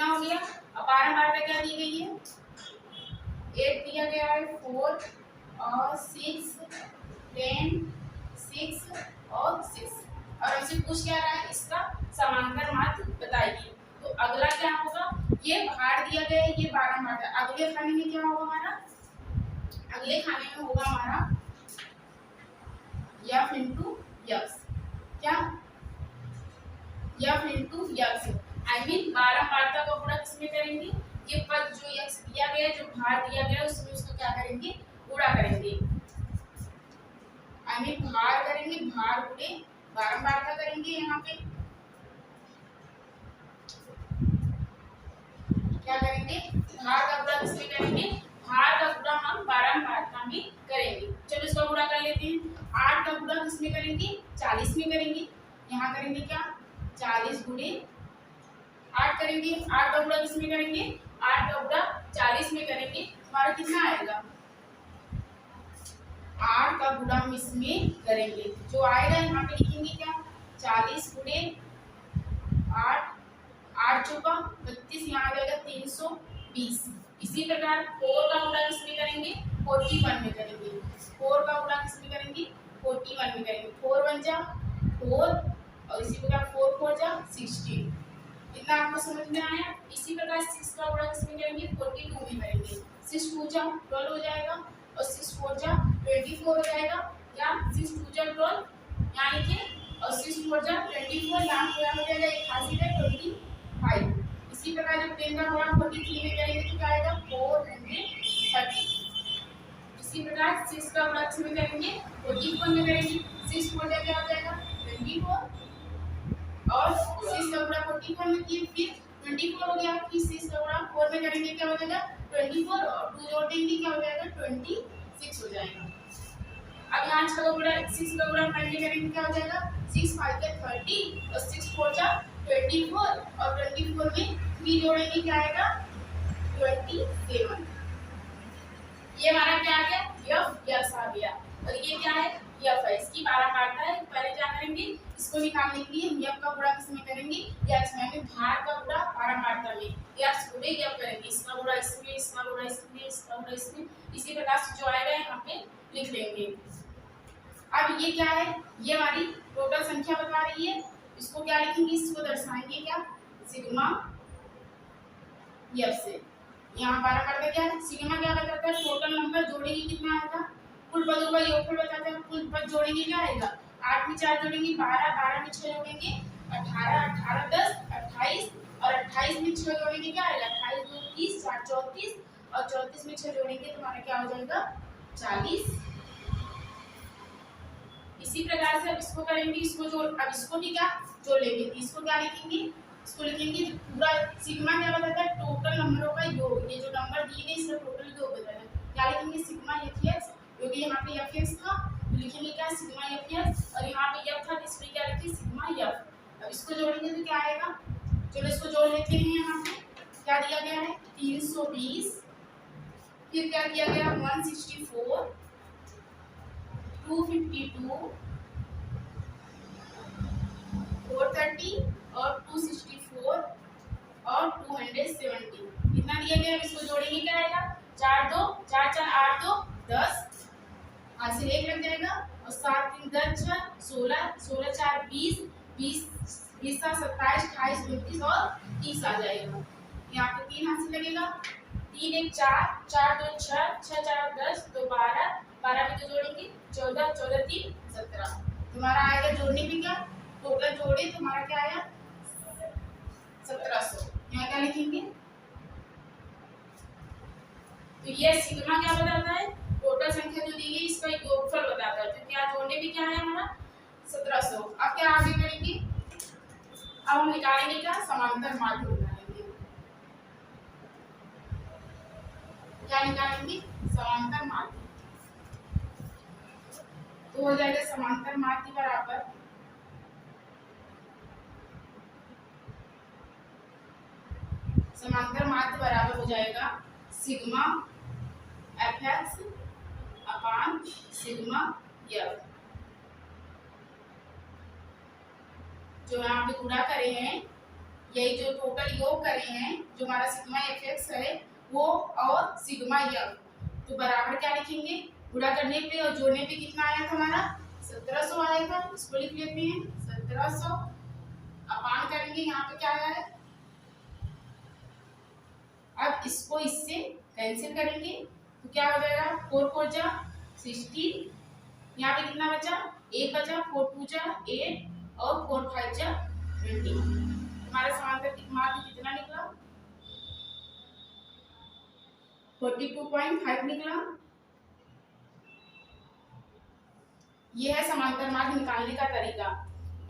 A: हो गया। अब बारंबारता क्या दी गई है, 8 दिया गया है, 4 और 6, 10, 6 और 6, और हमसे पूछ क्या रहा है, इसका समांतर माध्य बताइए। तो अगला क्या होगा, ये भार दिया गया है, ये बारंबारता। अगले खाने में क्या होगा हमारा, अगले खाने में होगा हमारा f इंटू यक्स, क्या f इंटू यक्स, आई मीन बारंबारता को गुणा किसमें करेंगे, ये पद जो यक्स दिया गया है, जो भार दिया गया है, उसमें उसको क्या करेंगे, गुणा करेंगे, आई मीन भार करेंगे, भार गुणे बारंबारता करेंगे। यहाँ पे क्या करेंगे, भार का गुणा किसमें करेंगे, भार का गुणा हम बारंबारता में करेंगे। चलो इसका गुणा कर लेते हैं। 8 का गुणा किसमें करेंगे, 40 में करेंगे। यहाँ करेंगे क्या, 40 गुणे 8 करेंगे। 8 का गुणा किसमें करेंगे, 8 का गुणा 40 में करेंगे, हमारा कितना आएगा, 8 का गुणा हम इसमें करेंगे, जो आएगा यहाँ पे लिखेंगे क्या, 40 गुणे 8, 8 चौका 32, यहाँ आ जाएगा 320। इसी प्रकार 4 का गुणा किसमें करेंगे, 41 में करेंगे। 4 का गुणा किसमें करेंगे, 41 में करेंगे। 4 1 जा 4, और इसी प्रकार 4 4 जा 16। इतना आपको समझ में आया। इसी प्रकार 6 का गुणा किसमें करेंगे, 42 में करेंगे। 6 2 जा 12 हो जाएगा, और 6 4 जा 24 हो जाएगा, या 6 2 जा 12 यहाँ लिखिए, और 6 4 जा 24, यहाँ पे हो जाएगा 81 है 25। इसी प्रकार जब 10 का गुणा 43 में करेंगे तो क्या आएगा, 430। इसी प्रकार 6 का गुणा किसमें करेंगे, 44 में करेंगे। 6 4 जा क्या हो जाएगा 24, और 6 का गुणा 44 में किए, फिर 24 हो गया, फिर 6 का गुणा 4 में करेंगे, क्या हो जाएगा 24, और 2 जोड़ देंगे, क्या हो जाएगा 26 हो जाएगा। अब यहाँ 6 का गुणा 6 का गुणा 5 में करेंगे, क्या हो जाएगा 6 5 का 30, और 6 4 जा 24, और 24 में 3 जोड़ेंगे, क्या आएगा 27। ये हमारा क्या आ गया, f यक्स आ गया, और ये क्या है, f है, इसकी बारंबारता है। पहले क्या करेंगे, इसको निकालने के लिए हम f का गुणा किसमें करेंगे, यक्स में, भार का गुणा बारंबारता में, यक्स गुणे f करेंगे, इसका गुणा इसमें, इसका गुणा इसमें, इसका गुणा इसमें, इसी प्रकार से जो आएगा यहाँ पे लिख लेंगे। अब ये क्या है, ये हमारी टोटल संख्या बता रही है, इसको क्या लिखेंगे, इसको दर्शाएंगे क्या, सिग्मा f से। यहाँ बारंबारता क्या है, सिग्मा क्या बताता है, टोटल नंबर जोड़ेंगे कितना आएगा, कुल पदों का योगफल बताता है। कुल पद जोड़ेंगे क्या आएगा, 8 में 4 जोड़ेंगे 12, 12 में 6 जोड़ेंगे 18, 18 10 28, और 28 में 6 जोड़ेंगे क्या आएगा, 28 2 30, 4 34, और 34 में 6 जोड़ेंगे तो हमारा क्या हो जाएगा 40। इसी प्रकार से अब इसको करेंगे, इसको जोड़, अब इसको भी क्या जोड़ लेंगे, इसको क्या लिखेंगे, इसको लिखेंगे पूरा। सिग्मा क्या बताता है, टोटल नंबरों का योग, ये जो नंबर दिए गए इसका टोटल योग बताता है। क्या लिखेंगे, सिग्मा एफएक्स, क्योंकि यहाँ पे एफएक्स था तो लिखेंगे क्या, सिग्मा एफएक्स, और यहाँ पे एफ था तो इसमें क्या लिखेंगे, सिग्मा एफ। अब इसको जोड़ेंगे तो क्या आएगा, चलो इसको जोड़ लेते हैं। यहाँ पे क्या दिया गया है, 320, फिर क्या दिया गया 164, 252, 430, और 264, और 270, कितना दिया गया है। इसको जोड़ेंगे क्या आएगा, 4 2 4 4 8 2 10, हासिल 1 लग जाएगा, और 7 3 10 6 16, 16 4 20, 20 20 7 27 28 29 और 30 आ जाएगा। यहाँ पे 3 हासिल लगेगा, 3 1 4 4 2 6 6 4 10 2 12, 12 में 2 जोड़ेंगे 14, 14 3 17, तुम्हारा आएगा जोड़ने में क्या, टोटल जोड़े तो हमारा क्या आया 1700। यहाँ क्या लिखेंगे, तो ये सिग्मा क्या बताता है, टोटल संख्या जो दी गई इसका योगफल बताता है, तो क्या जोड़ने भी क्या है हमारा 1700। अब क्या आगे करेंगे, अब हम निकालेंगे क्या, समांतर माध्य निकालेंगे। क्या निकालेंगे, समांतर माध्य, तो हो जाएगा समांतर माध्य बराबर हो जाएगा सिग्मा एफएक्स अपान सिग्मा एफ। जो यहाँ पे गुणा करे हैं यही जो टोटल योग करे हैं, जो हमारा सिग्मा एफ एक्स है वो और सिग्मा एफ, तो बराबर क्या लिखेंगे, गुणा करने पे और जोड़ने पे कितना आया था हमारा 1700 आया था। इसको लिख लेते हैं 1700 अपान करेंगे, यहाँ पे क्या आया है। अब इसको इससे कैंसिल करेंगे तो क्या हो जाएगा, 4 4 जा 16, यहाँ पे कितना बचा, 1 बचा, 4 2 जा 8 और 4 5 जा 20। हमारा समांतर माध्य कितना निकला, 42.5 निकला। ये है समांतर माध्य निकालने का तरीका।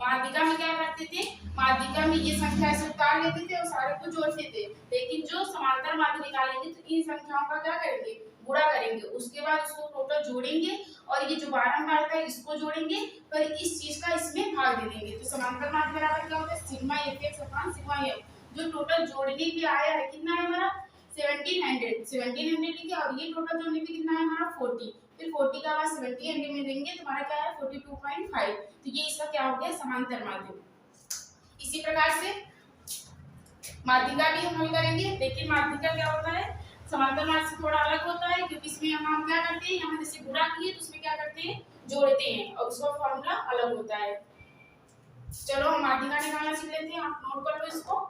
A: माध्यिका में क्या करते थे, माध्यिका में ये संख्या से उतार लेते थे और सारे को जोड़ते थे, लेकिन जो समांतर माध्य निकालेंगे तो इन संख्याओं का क्या करेंगे, गुणा करेंगे, उसके बाद उसको टोटल जोड़ेंगे और ये जो बारंबार था इसको जोड़ेंगे, पर इस चीज का इसमें भाग दे देंगे। तो समांतर माध्य बराबर क्या होता है, sigma F x upon sigma F. जो टोटल जोड़ने पे आया है कितना है हमारा 1700 लिखे, और ये टोटल जोड़ने पे कितना है हमारा 40, फिर 40 का बाद 1700 में देंगे तो हमारा क्या है 42.5। तो ये इसका क्या हो गया, समांतर माध्यम। इसी प्रकार से माध्यिका भी हम हल करेंगे, लेकिन माध्यिका क्या होता है, समांतर माध्य से थोड़ा अलग होता है, क्योंकि इसमें हम क्या करते हैं, यहाँ जैसे गुणा किए तो उसमें क्या करते हैं, जोड़ते हैं, और उसका फॉर्मूला अलग होता है। चलो हम माध्यिका निकालना सीख लेते हैं, आप नोट कर लो इसको।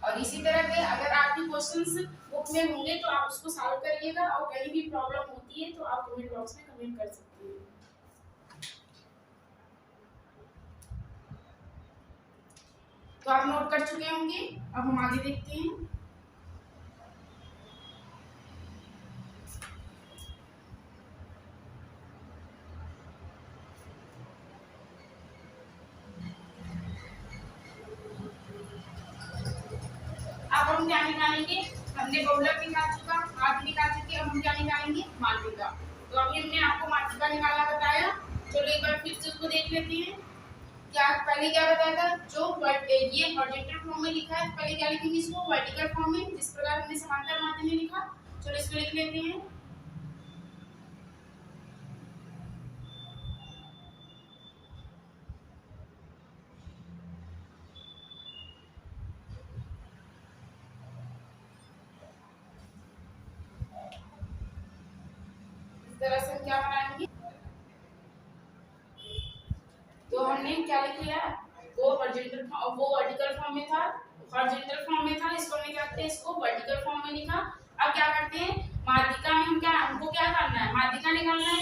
A: और इसी तरह के अगर आपके क्वेश्चंस बुक में होंगे तो आप उसको सॉल्व करिएगा, और कहीं भी प्रॉब्लम होती है तो आप कमेंट बॉक्स में कमेंट कर सकते हैं। तो आप नोट कर चुके होंगे, अब हम आगे देखते हैं। अब हम क्या निकालेंगे, हमने बहुलक निकाल चुका, माध्य निकाल चुके, अब हम क्या निकालेंगे, माध्यिका। तो अभी हमने आपको माध्यिका निकालना बताया, चलो एक बार फिर से उसको देख लेते हैं। क्या पहले क्या बताया था, जो ये हॉरिजॉन्टल फॉर्म में लिखा है, पहले क्या लिखेंगे, इसको वर्टिकल फॉर्म में, जिस प्रकार हमने समांतर माध्य में लिखा। चलो इसको लिख लेते हैं। तरह से क्या बनाएंगे, तो हमने क्या लिख लिया, वो वर्टिकल फॉर्म में था, हॉरिजॉन्टल फॉर्म में था, इसको हमने क्या किया, इसको वर्टिकल फॉर्म में लिखा। अब क्या करते हैं, माध्यिका में हम क्या, हमको क्या करना है, माध्यिका निकालना है।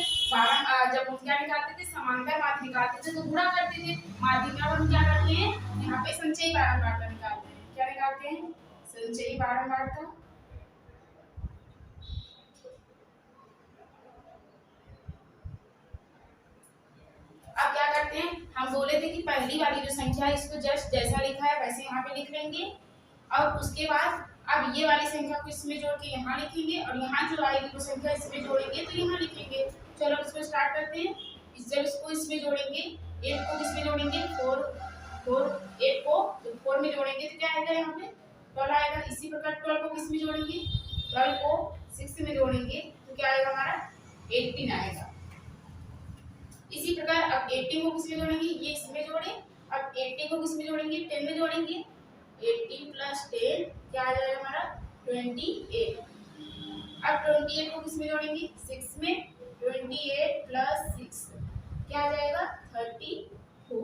A: जब हम क्या निकालते थे, समांतर माध्य निकालते थे तो गुणा करते थे, माध्यिका पर हम क्या करते हैं, यहाँ पे संचयी बारंबारता निकालते हैं। क्या निकालते हैं, संचयी बारंबारता। अब क्या करते हैं, हम बोले थे कि पहली वाली जो संख्या है इसको जस्ट जैसा लिखा है वैसे यहाँ पे लिख लेंगे, और उसके बाद अब ये वाली संख्या को इसमें जोड़ के यहाँ लिखेंगे, और यहाँ जो आएगी वो संख्या इसमें जोड़ेंगे तो यहाँ लिखेंगे। चलो इसको स्टार्ट करते हैं। जब इसको इसमें जोड़ेंगे, 8 को किसमें जोड़ेंगे, 8 को 4 में जोड़ेंगे तो क्या आएगा, यहाँ पे 12 आएगा। इसी प्रकार 12 को किसमें जोड़ेंगे, 12 को 6 में जोड़ेंगे तो क्या आएगा हमारा 18 आएगा। इसी प्रकार अब 18 को किसमें जोड़ेंगे, ये इसमें जोड़े, अब 18 को किसमें जोड़ेंगे, 10 में जोड़ेंगे, 18 प्लस 10 क्या आ जाएगा हमारा 28। अब 28 को किसमें जोड़ेंगे, 6 में, 28 प्लस 6 क्या आ जाएगा 34।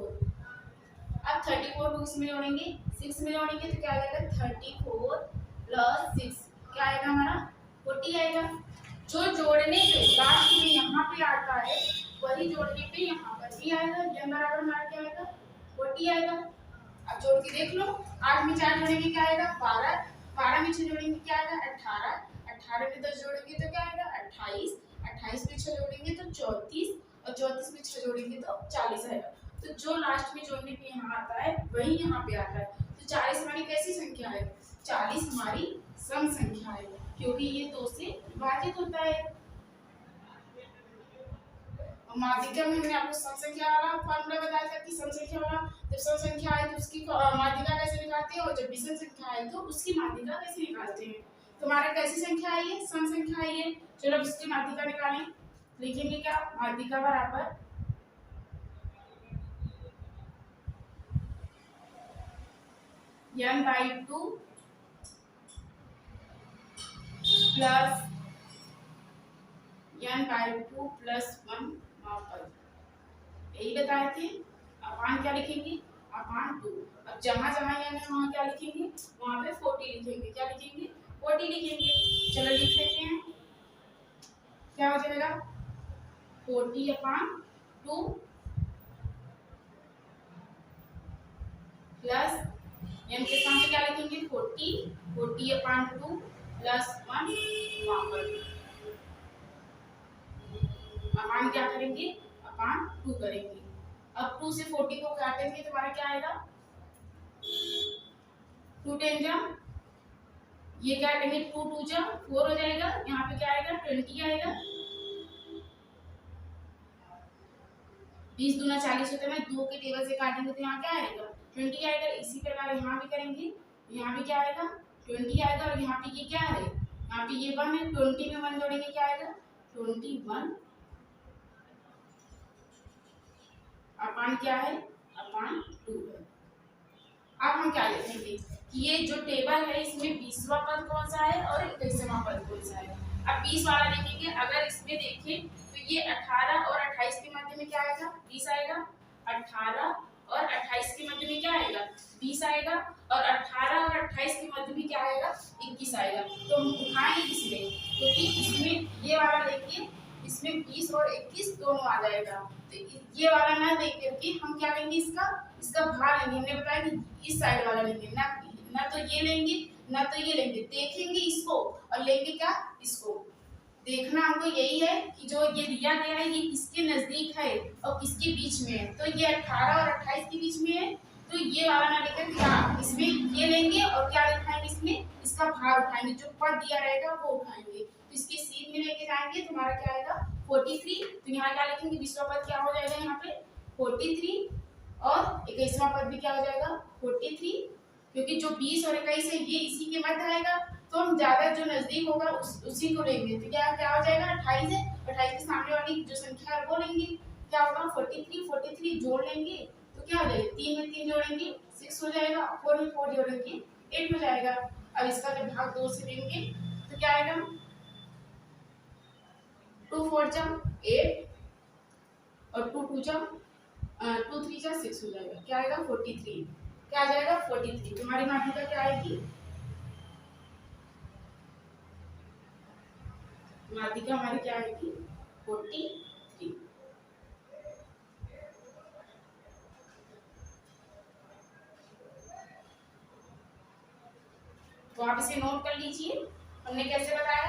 A: अब 34 को किसमें जोड़ेंगे, 6 में जोड़ेंगे तो क्या आ जाएगा 34 प्लस 6 क्या आएगा हमारा 40 आएगा। जो जोड़ने पे लास्ट में यहाँ पे आता है वही जोड़ने पे यहाँ पर भी आएगा, ये बराबर हमारा क्या आएगा 40 आएगा। अब जोड़ के देख लो, 8 में 4 जोड़ेंगे क्या आएगा 12, 12 में 6 जोड़ेंगे क्या आएगा 18, 18 में 10 जोड़ेंगे तो क्या आएगा 28, 28 में 6 जोड़ेंगे तो 34, और 34 में 6 जोड़ेंगे तो 40 आएगा। तो जो लास्ट में जोड़ने पे यहाँ आता है वही यहाँ पे आता है। तो 40 हमारी कैसी संख्या है, 40 हमारी सम संख्या है, क्योंकि ये 2 से विभाजित होता है। माध्यिका में हमने आपको सम संख्या वाला फॉर्मूला बताया था कि सम संख्या वाला, जब सम संख्या आए तो उसकी माध्यिका कैसे निकालते हैं, और जब विषम संख्या आए तो उसकी माध्यिका कैसे निकालते हैं। तुम्हारा कैसी संख्या आई है, सम संख्या आई है। चलो अब इसकी माध्यिका निकालें। लिखेंगे क्या, माध्यिका बराबर n/2 प्लस n/2 प्लस 1 मापद, यही बताए थे। अपान क्या लिखेंगे, अपान 2। अब जहां जहां n है वहां क्या लिखेंगे, वहां पे 40 लिखेंगे। क्या लिखेंगे, 40 लिखेंगे। चलो लिख लेते हैं, क्या हो जाएगा 40/2 प्लस n के सामने क्या लिखेंगे 40/2 प्लस 1 वहां पर अपान क्या करेंगे, अपान 2 करेंगे। अब 2 से 40 को काटेंगे तो हमारा क्या आएगा 2 10 जा, ये क्या करेंगे 2 2 जा 4 हो जाएगा। यहाँ पे क्या आएगा 20 आएगा। 20 दूना 40 होता है, 2 के टेबल से काटेंगे तो यहाँ क्या आएगा 20 आएगा। इसी प्रकार यहाँ भी करेंगे, यहाँ भी क्या आएगा 20 आएगा। और यहाँ पे ये क्या है, यहाँ पे ये 1 है, 20 में 1 जोड़ेंगे क्या आएगा 21 अपान क्या है, अपान 2 है। अब हम क्या लिखेंगे कि ये जो टेबल है इसमें 20वां पद कौन सा है और 21वां पद कौन सा है। अब 20 वाला लिखेंगे। अगर इसमें देखें तो ये 18 और 28 के मध्य में क्या आएगा 20 आएगा। 18 और 28 के मध्य में क्या आएगा 20 आएगा। और 18 और 28 के मध्य में क्या आएगा 21 आएगा। तो हम उठाएंगे इसमें, क्योंकि इसमें ये वाला लेंगे, इसमें 20 और 21 दोनों आ जाएगा। तो ये वाला ना देख करके हम क्या लेंगे, इसका भाग लेंगे। हमने बताया कि इस साइड वाला लेंगे, ना तो ये लेंगे ना तो ये लेंगे। देखेंगे इसको और लेंगे क्या इसको। देखना हमको यही है कि जो ये दिया गया है ये किसके नजदीक है और किसके बीच में है। तो ये 18 और 28 के बीच में है, तो ये वाला ना लेकर क्या इसमें ये लेंगे और क्या लिखाएंगे इसमें, इसका भार उठाएंगे। जो पद दिया रहेगा वो उठाएंगे, तो इसके सीध में लेके जाएंगे। तुम्हारा क्या आएगा 43। तो यहाँ क्या लिखेंगे 20वां पद क्या हो जाएगा यहाँ पे 43 और 21वां पद भी क्या हो जाएगा 43। क्योंकि जो 20 और 21 है ये इसी के मध्य आएगा, तो हम ज्यादा जो नजदीक होगा उसी को लेंगे। तो क्या हो जाएगा 28 है, 28 के सामने वाली जो संख्या है वो लेंगे। क्या होगा 43 जोड़ लेंगे तो क्या हो जाएगा 3 में 3 जोड़ेंगे 6 हो जाएगा। 4 में 4 जोड़ेंगे 8 हो जाएगा। अब इसका जब भाग 2 से देंगे तो क्या आएगा 2 4 जा 8 और 2 2 जा 2 3 जा 6 हो जाएगा। क्या आएगा 43। क्या आ जाएगा 43। तुम्हारी माध्यिका क्या आएगी, माध्यिका हमारी क्या आएगी 43। तो आप इसे नोट कर लीजिए। हमने कैसे बताया,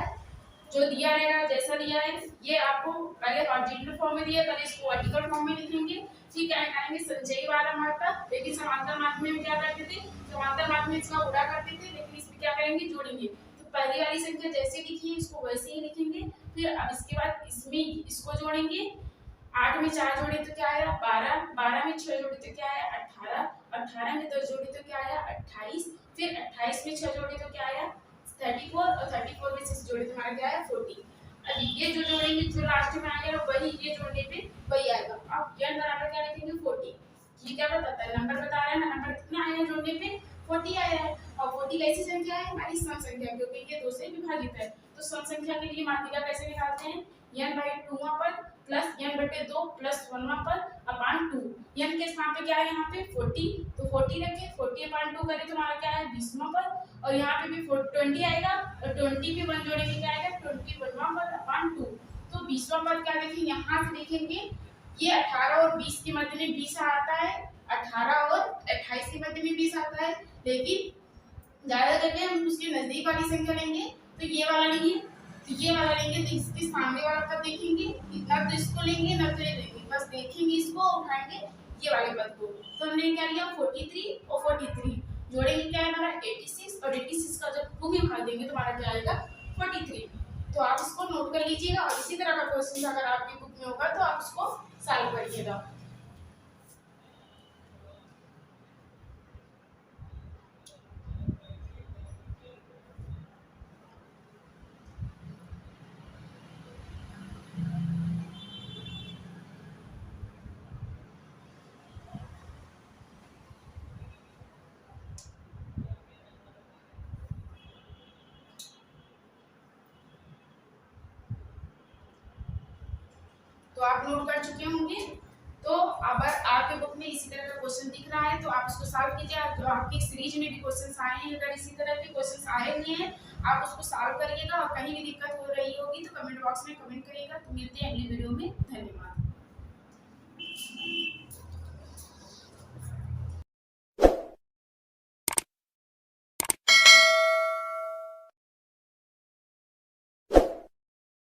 A: जो दिया रहेगा जैसा दिया है ये आपको पहले हॉरिजॉन्टल फॉर्म में दिया, पहले इसको वर्टिकल फॉर्म में लिखेंगे। ठीक है, कहेंगे संचयी वाला मात्रा। लेकिन समांतर माध्यम में क्या करते थे, समांतर माध्यम में इसका उड़ा करते थे, लेकिन इसमें क्या करेंगे जोड़ेंगे। तो पहली वाली संख्या जैसे लिखी है इसको वैसे ही लिखेंगे। फिर अब इसके बाद इसमें इसको जोड़ेंगे। 8 में 4 जोड़े तो क्या आया 12, 12 में 6 जोड़े तो क्या आया 18, 18 में 10 जोड़े तो क्या आया 28, फिर 28 में 6 जोड़े तो क्या आया 34 और 34 में 6 जोड़े तुम्हारा क्या आया 40। अब ये जो जोड़ेंगे जो लास्ट में आएगा वही ये जोड़ने पे वही आएगा। अब n बराबर क्या लिखेंगे 40। ये क्या बताता है, नंबर बता रहा है ना, नंबर कितना आया जोड़ने पे 40 आया है। और 40 कैसी संख्या है हमारी सम संख्या, क्योंकि ये 2 से विभाजित है। तो सम संख्या के लिए माध्यिका कैसे निकालते हैं, n/2वां पद प्लस n/2 प्लस 1वां पद अपान 2। n के स्थान पे क्या है यहाँ पे 40, तो 40 रखें। 40/2 करें तो हमारा क्या है 20वां पद। और यहाँ पे भी 20 आएगा और 20 पे 1 जोड़ेंगे क्या आएगा 21वां पद अपान 2। तो 20वां पद क्या देखें, यहाँ से देखेंगे ये 18 और 20 के मध्य में 20 आता है, 18 और 28 के मध्य में 20 आता है। लेकिन ज्यादा करके हम उसके नजदीक वाली संख्या लेंगे, तो ये वाला लेंगे। तो ये वाला लेंगे तो इसके सामने वाला पद देखेंगे, ना तो इसको लेंगे ना तो ये लेंगे, बस देखेंगे इसको उठाएंगे ये वाले पद को। तो हमने क्या लिया 43 और 43 जोड़ेंगे क्या है हमारा 86, और 86 का जब 2 में भाग देंगे तो हमारा क्या आएगा 43। तो आप इसको नोट कर लीजिएगा, और इसी तरह का क्वेश्चन अगर आपकी बुक में होगा तो आप उसको सॉल्व करिएगा। तो आप नोट कर चुके होंगे। तो अब आपके बुक में इसी तरह का क्वेश्चन दिख रहा है तो आप इसको सॉल्व कीजिए। तो आपकी सीरीज में भी क्वेश्चंस आए हैं, अगर इसी तरह के क्वेश्चंस आए हुए हैं आप उसको सॉल्व करिएगा और कहीं भी दिक्कत हो रही होगी तो कमेंट बॉक्स में कमेंट करिएगा। तो मिलते हैं अगली वीडियो में। धन्यवाद।